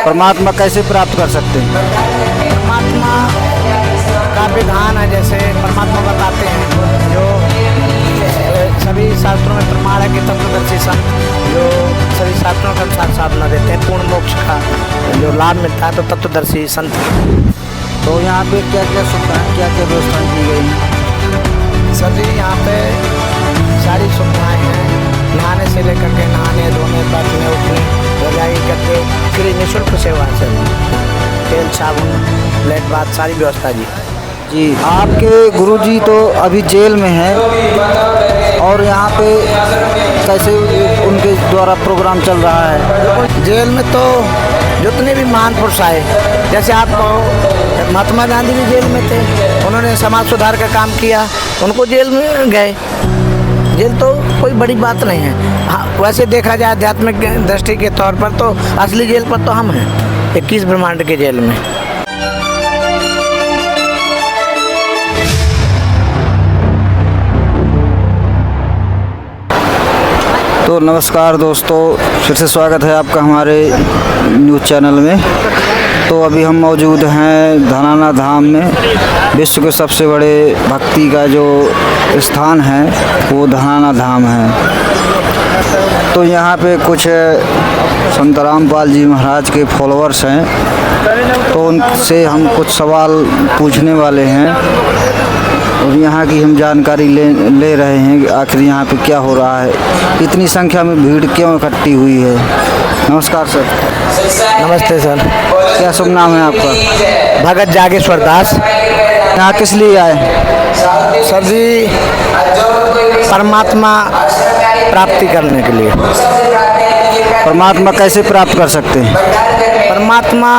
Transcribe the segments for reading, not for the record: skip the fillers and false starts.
परमात्मा कैसे प्राप्त कर सकते हैं? परमात्मा का विधान है, जैसे परमात्मा बताते हैं जो सभी शास्त्रों में प्रमाण है कि तत्वदर्शी संत जो सभी शास्त्रों के अनुसार साधना देते हैं, पूर्ण मोक्ष का जो लाभ मिलता है तो तत्वदर्शी संत। तो यहाँ पे क्या क्या सुविधाएं, क्या क्या व्यवस्थाएं की गई हैं? सर जी यहाँ पे सारी सुविधाएं हैं, नहाने से लेकर के नहाने धोने बैठने उठने रजाई गद्दे फ्री निःशुल्क सेवा है सर। तेल साबुन प्लेट बाथ सारी व्यवस्था जी। जी, आपके गुरुजी तो अभी जेल में हैं और यहाँ पे कैसे उनके द्वारा प्रोग्राम चल रहा है? जेल में तो जितने भी महान पुरुष आए, जैसे आप कहो महात्मा गांधी भी जेल में थे, उन्होंने समाज सुधार का काम किया, उनको जेल में गए। जेल तो कोई बड़ी बात नहीं है। हाँ, वैसे देखा जाए आध्यात्मिक दृष्टि के तौर पर तो असली जेल पर तो हम हैं 21 ब्रह्मांड के जेल में। तो नमस्कार दोस्तों, फिर से स्वागत है आपका हमारे न्यूज़ चैनल में। तो अभी हम मौजूद हैं धनाना धाम में। विश्व के सबसे बड़े भक्ति का जो स्थान है वो धनाना धाम है। तो यहाँ पे कुछ संत रामपाल जी महाराज के फॉलोअर्स हैं, तो उनसे हम कुछ सवाल पूछने वाले हैं और यहाँ की हम जानकारी ले रहे हैं कि आखिर यहाँ पे क्या हो रहा है, इतनी संख्या में भीड़ क्यों इकट्ठी हुई है। नमस्कार सर। नमस्ते सर। क्या शुभ नाम है आपका? भगत जागेश्वर दास। यहाँ किस लिए आए? सर जी परमात्मा प्राप्ति करने के लिए। परमात्मा कैसे प्राप्त कर सकते हैं? परमात्मा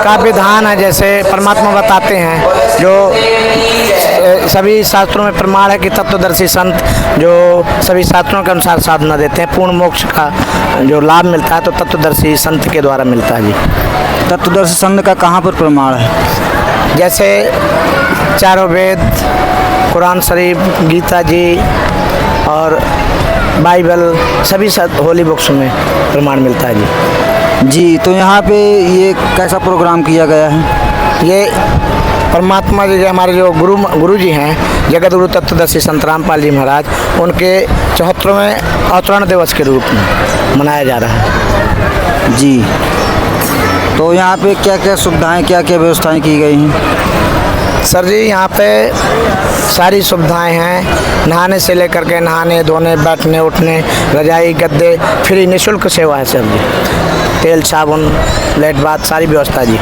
का विधान है, जैसे परमात्मा बताते हैं जो सभी शास्त्रों में प्रमाण है कि तत्वदर्शी संत जो सभी शास्त्रों के अनुसार साधना देते हैं, पूर्ण मोक्ष का जो लाभ मिलता है तो तत्वदर्शी संत के द्वारा मिलता है जी। तत्वदर्शी संत का कहाँ पर प्रमाण है? जैसे चारों वेद, कुरान शरीफ, गीता जी और बाइबल सभी होली बुक्स में प्रमाण मिलता है जी। जी, तो यहाँ पे ये कैसा प्रोग्राम किया गया है? ये परमात्मा जी हमारे जो गुरु जी हैं जगत गुरु तत्वदर्शी संत रामपाल जी महाराज, उनके 74वें अवतरण दिवस के रूप में मनाया जा रहा है जी। तो यहाँ पे क्या क्या सुविधाएं, क्या क्या व्यवस्थाएं की गई हैं? सर जी यहाँ पे सारी सुविधाएं हैं, नहाने से लेकर के नहाने धोने बैठने उठने रजाई गद्दे फ्री निःशुल्क सेवा है सर जी। तेल साबुन प्लेट बाथ सारी व्यवस्था जी।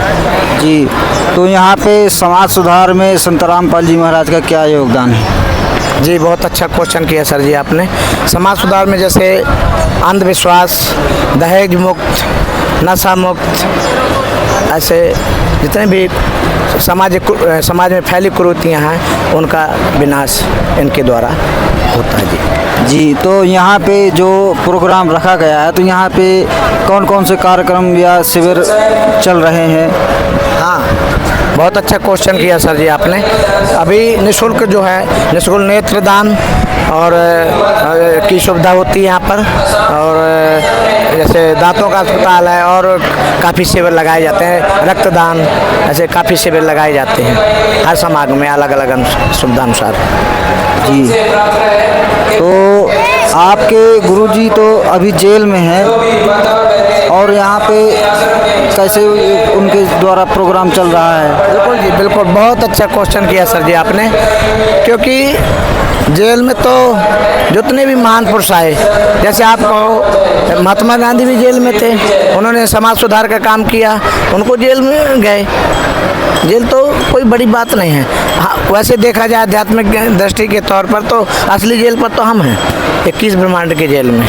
जी, तो यहाँ पे समाज सुधार में संत रामपाल जी महाराज का क्या योगदान है? जी बहुत अच्छा क्वेश्चन किया सर जी आपने। समाज सुधार में जैसे अंधविश्वास, दहेज मुक्त, नशा मुक्त, ऐसे जितने भी समाज में फैली कुरीतियाँ हैं उनका विनाश इनके द्वारा होता है जी। जी, तो यहाँ पे जो प्रोग्राम रखा गया है तो यहाँ पे कौन कौन से कार्यक्रम या शिविर चल रहे हैं? हाँ, बहुत अच्छा क्वेश्चन किया सर जी आपने। अभी निःशुल्क जो है निःशुल्क नेत्रदान और की सुविधा होती है यहाँ पर, और जैसे दांतों का अस्पताल है और काफ़ी शिविर लगाए जाते हैं, रक्तदान, ऐसे काफ़ी शिविर लगाए जाते हैं हर समागम में अलग अलग सुविधा अनुसार जी। तो आपके गुरुजी तो अभी जेल में हैं और यहाँ पे कैसे उनके द्वारा प्रोग्राम चल रहा है? बिल्कुल जी, बिल्कुल बहुत अच्छा क्वेश्चन किया सर जी आपने, क्योंकि जेल में तो जितने भी महान पुरुष आए, जैसे आप कहो महात्मा गांधी भी जेल में थे, उन्होंने समाज सुधार का काम किया, उनको जेल में गए। जेल तो कोई बड़ी बात नहीं है। हाँ, वैसे देखा जाए आध्यात्मिक दृष्टि के तौर पर तो असली जेल पर तो हम हैं 21 ब्रह्मांड के जेल में।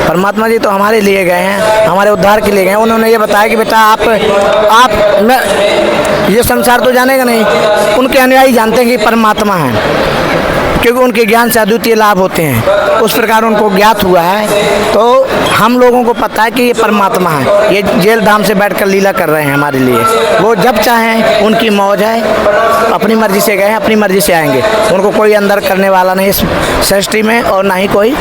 परमात्मा जी तो हमारे लिए गए हैं, हमारे उद्धार के लिए गए हैं। उन्होंने ये बताया कि बेटा आप मैं ये संसार तो जानेगा नहीं, उनके अनुयायी जानते हैं कि परमात्मा है, क्योंकि उनके ज्ञान से अद्वितीय लाभ होते हैं। उस प्रकार उनको ज्ञात हुआ है, तो हम लोगों को पता है कि ये परमात्मा है, ये जेल धाम से बैठकर लीला कर रहे हैं हमारे लिए। वो जब चाहें उनकी मौज है, अपनी मर्जी से गए हैं, अपनी मर्जी से आएंगे। उनको कोई अंदर करने वाला नहीं इस सृष्टि में, और ना ही कोई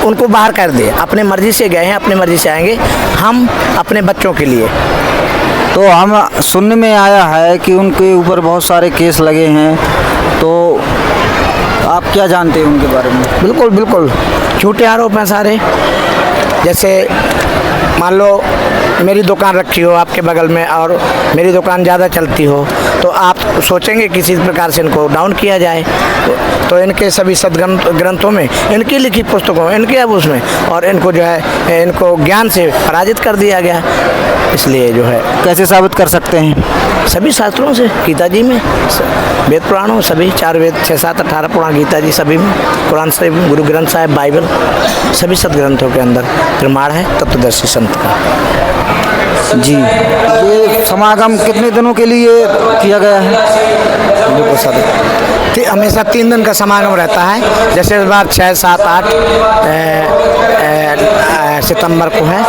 उनको बाहर कर दिए। अपने मर्जी से गए हैं, अपनी मर्जी से आएंगे, हम अपने बच्चों के लिए। तो हम सुनने में आया है कि उनके ऊपर बहुत सारे केस लगे हैं, तो आप क्या जानते हैं उनके बारे में? बिल्कुल बिल्कुल झूठे आरोप हैं सारे। जैसे मान लो मेरी दुकान रखी हो आपके बगल में और मेरी दुकान ज़्यादा चलती हो, तो आप सोचेंगे किसी प्रकार से इनको डाउन किया जाए। तो इनके सभी ग्रंथों में, इनकी लिखी पुस्तकों, इनके अब उसमें, और इनको जो है इनको ज्ञान से पराजित कर दिया गया। इसलिए जो है कैसे साबित कर सकते हैं? सभी शास्त्रों से, गीता जी में, वेद पुराणों, सभी 4 वेद, 6, 7, 18 पुराण, गीता जी सभी में, कुरान शरीफ, गुरु ग्रंथ साहिब, बाइबल, सभी सदग्रंथों के अंदर प्रमाण है तत्वदर्शी संत का। जी, ये समागम कितने दिनों के लिए किया गया है? बिल्कुल सर, हमेशा 3 दिन का समागम रहता है। जैसे इस बार 6, 7, 8 सितंबर को है,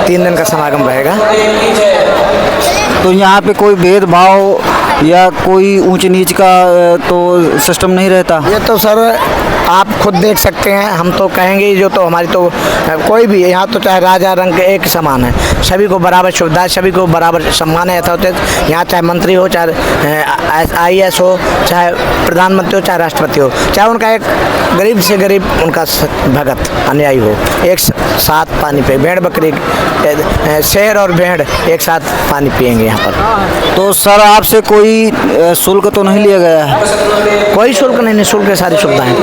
3 दिन का समागम रहेगा। तो यहाँ पे कोई भेदभाव या कोई ऊंच नीच का तो सिस्टम नहीं रहता? ये तो सर आप खुद देख सकते हैं, हम तो कहेंगे जो, तो हमारी तो कोई भी यहाँ तो चाहे राजा रंग एक समान है, सभी को बराबर सुविधा, सभी को बराबर सम्मान है। यथावत यहाँ चाहे मंत्री हो, चाहे IAS हो, चाहे प्रधानमंत्री हो, चाहे राष्ट्रपति हो, चाहे उनका एक गरीब से गरीब उनका भगत अनुयायी हो, एक साथ पानी पे, भेड़ बकरी, शेर और भेड़ एक साथ पानी पिएंगे यहाँ पर। तो सर आपसे कोई शुल्क तो नहीं लिया गया है? कोई शुल्क नहीं, निःशुल्क है सारी सुविधाएं।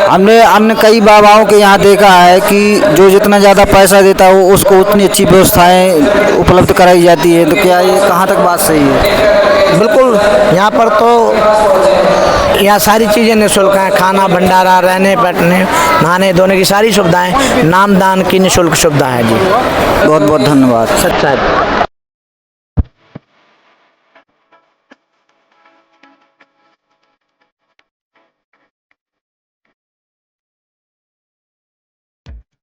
हमने कई बाबाओं के यहाँ देखा है कि जो जितना ज़्यादा पैसा देता है उसको उतनी अच्छी व्यवस्थाएं उपलब्ध कराई जाती है। तो क्या ये कहाँ तक बात सही है? बिल्कुल, यहाँ पर तो यहाँ सारी चीज़ें निःशुल्क हैं। खाना, भंडारा, रहने बैठने, नहाने धोने की सारी सुविधाएं, नामदान की निःशुल्क सुविधा है जी। बहुत बहुत धन्यवाद। सच्चा है।